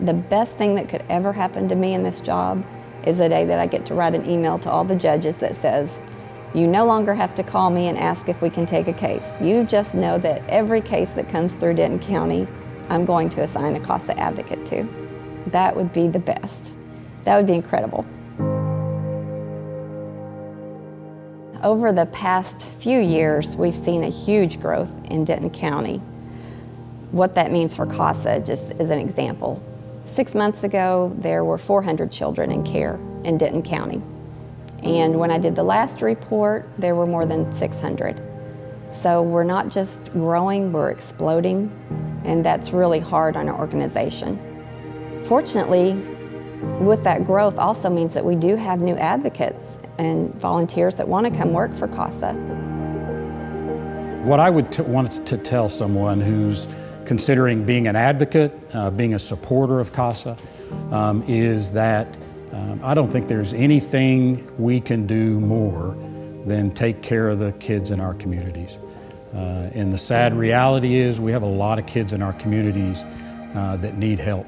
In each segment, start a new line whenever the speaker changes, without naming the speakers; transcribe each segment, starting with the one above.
The best thing that could ever happen to me in this job is the day that I get to write an email to all the judges that says, you no longer have to call me and ask if we can take a case. You just know that every case that comes through Denton County, I'm going to assign a CASA Advocate to. That would be the best. That would be incredible. Over the past few years, we've seen a huge growth in Denton County. What that means for CASA, just as an example. 6 months ago, there were 400 children in care in Denton County. And when I did the last report, there were more than 600. So we're not just growing, we're exploding, and that's really hard on our organization. Fortunately, with that growth also means that we do have new advocates and volunteers that want to come work for CASA.
What I would want to tell someone who's considering being an advocate, being a supporter of CASA, is that I don't think there's anything we can do more than take care of the kids in our communities. And the sad reality is we have a lot of kids in our communities that need help.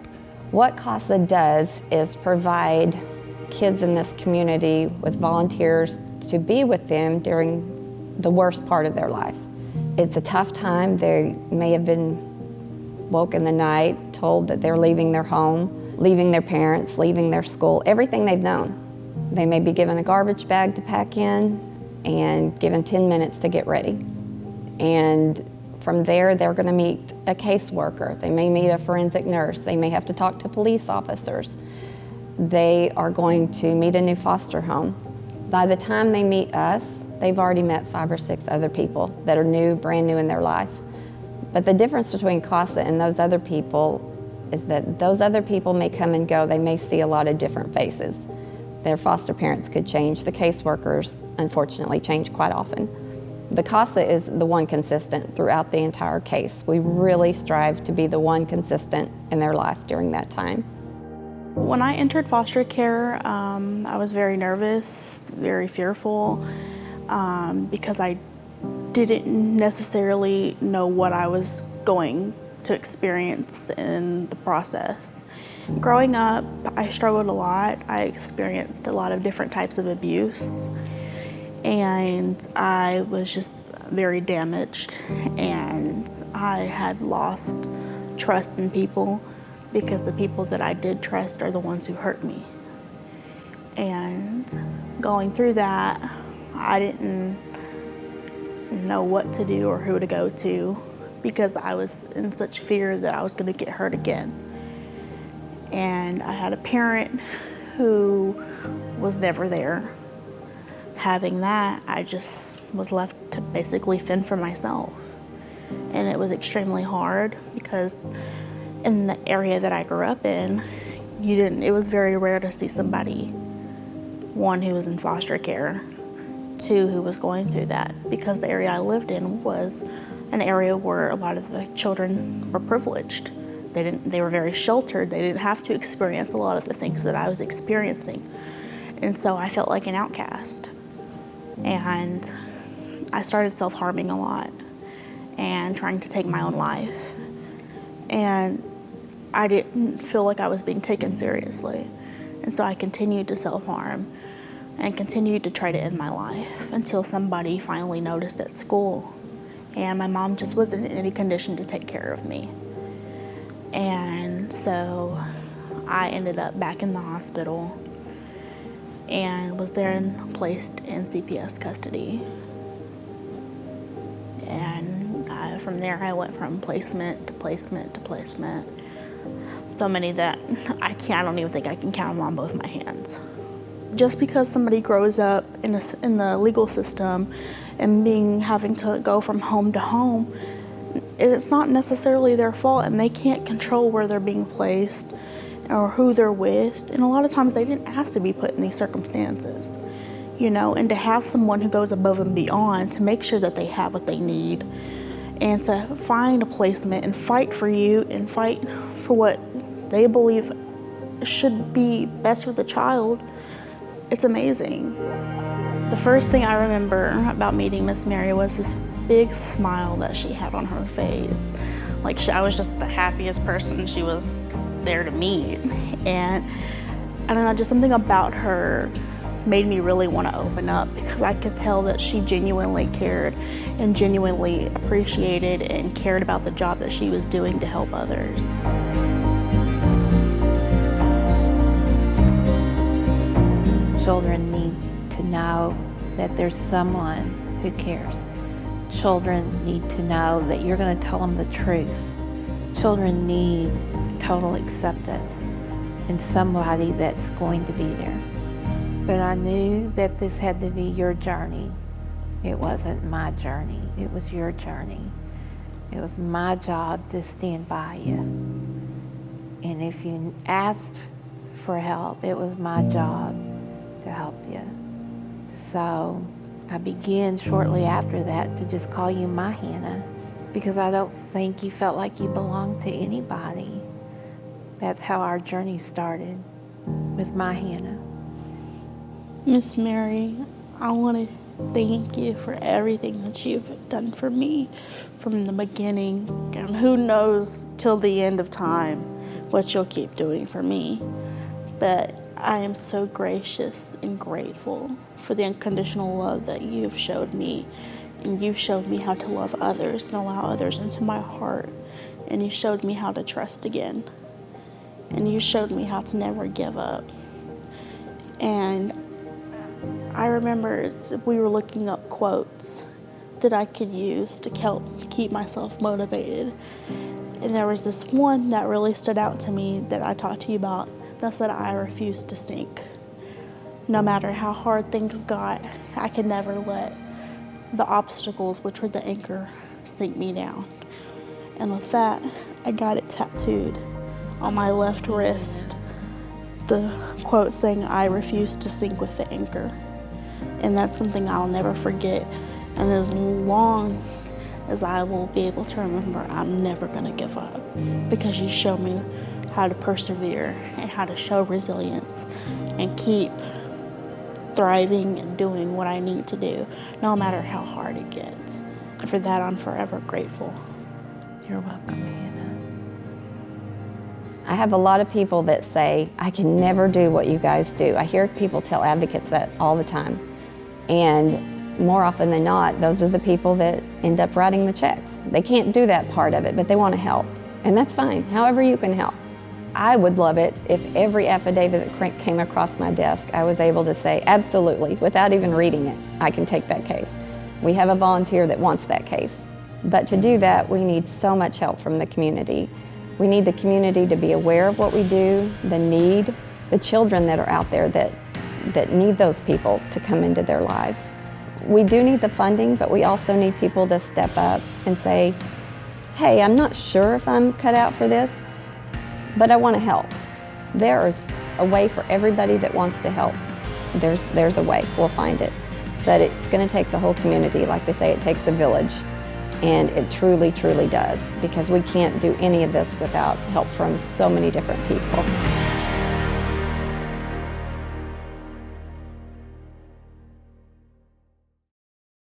What CASA does is provide kids in this community with volunteers to be with them during the worst part of their life. It's a tough time. They may have been woke in the night, told that they're leaving their home, leaving their parents, leaving their school, everything they've known. They may be given a garbage bag to pack in and given 10 minutes to get ready. And from there, they're going to meet a caseworker. They may meet a forensic nurse. They may have to talk to police officers. They are going to meet a new foster home. By the time they meet us, they've already met 5 or 6 other people that are new, brand new in their life. But the difference between CASA and those other people is that those other people may come and go. They may see a lot of different faces. Their foster parents could change. The caseworkers, unfortunately, change quite often. The CASA is the one consistent throughout the entire case. We really strive to be the one consistent in their life during that time.
When I entered foster care, I was very nervous, very fearful, because I didn't necessarily know what I was going to experience in the process. Growing up, I struggled a lot. I experienced a lot of different types of abuse, and I was just very damaged, and I had lost trust in people because the people that I did trust are the ones who hurt me. And going through that, I didn't know what to do or who to go to because I was in such fear that I was going to get hurt again. And I had a parent who was never there. Having that, I just was left to basically fend for myself. And it was extremely hard because in the area that I grew up in, it was very rare to see somebody, 1, who was in foster care, 2, who was going through that, because the area I lived in was an area where a lot of the children were privileged. They were very sheltered. They didn't have to experience a lot of the things that I was experiencing. And so I felt like an outcast. And I started self-harming a lot and trying to take my own life. And I didn't feel like I was being taken seriously. And so I continued to self-harm and continued to try to end my life until somebody finally noticed at school. And my mom just wasn't in any condition to take care of me. And so I ended up back in the hospital and was then placed in CPS custody. And from there I went from placement to placement to placement. So many that I don't even think I can count them on both my hands. Just because somebody grows up in the legal system and having to go from home to home, it's not necessarily their fault, and they can't control where they're being placed or who they're with. And a lot of times they didn't ask to be put in these circumstances, and to have someone who goes above and beyond to make sure that they have what they need and to find a placement and fight for you and fight for what they believe should be best for the child. It's amazing. The first thing I remember about meeting Miss Mary was this big smile that she had on her face. Like I was just the happiest person. She was there to meet. And I don't know, just something about her made me really want to open up, because I could tell that she genuinely cared and genuinely appreciated and cared about the job that she was doing to help others.
Children need to know that there's someone who cares. Children need to know that you're going to tell them the truth. Children need total acceptance and somebody that's going to be there. But I knew that this had to be your journey. It wasn't my journey, it was your journey. It was my job to stand by you. And if you asked for help, it was my job to help you. So I began shortly after that to just call you my Hannah, because I don't think you felt like you belonged to anybody. That's how our journey started, with my Hannah.
Miss Mary, I want to thank you for everything that you've done for me from the beginning, and who knows till the end of time what you'll keep doing for me. But I am so gracious and grateful for the unconditional love that you've showed me, and you've showed me how to love others and allow others into my heart, and you showed me how to trust again, and you showed me how to never give up. And I remember we were looking up quotes that I could use to help keep myself motivated, and there was this one that really stood out to me that I talked to you about that said, "I refuse to sink." No matter how hard things got, I could never let the obstacles, which were the anchor, sink me down. And with that, I got it tattooed on my left wrist, the quote saying, "I refuse to sink with the anchor." And that's something I'll never forget. And as long as I will be able to remember, I'm never gonna give up, because you show me how to persevere and how to show resilience and keep thriving and doing what I need to do, no matter how hard it gets. And for that, I'm forever grateful.
You're welcome, Hannah.
I have a lot of people that say, "I can never do what you guys do." I hear people tell advocates that all the time. And more often than not, those are the people that end up writing the checks. They can't do that part of it, but they want to help. And that's fine, however you can help. I would love it if every affidavit that came across my desk, I was able to say, absolutely, without even reading it, I can take that case. We have a volunteer that wants that case. But to do that, we need so much help from the community. We need the community to be aware of what we do, the need, the children that are out there that need those people to come into their lives. We do need the funding, but we also need people to step up and say, "Hey, I'm not sure if I'm cut out for this, but I want to help." There is a way for everybody that wants to help. There's a way, we'll find it. But it's going to take the whole community. Like they say, it takes a village. And it truly, truly does, because we can't do any of this without help from so many different people.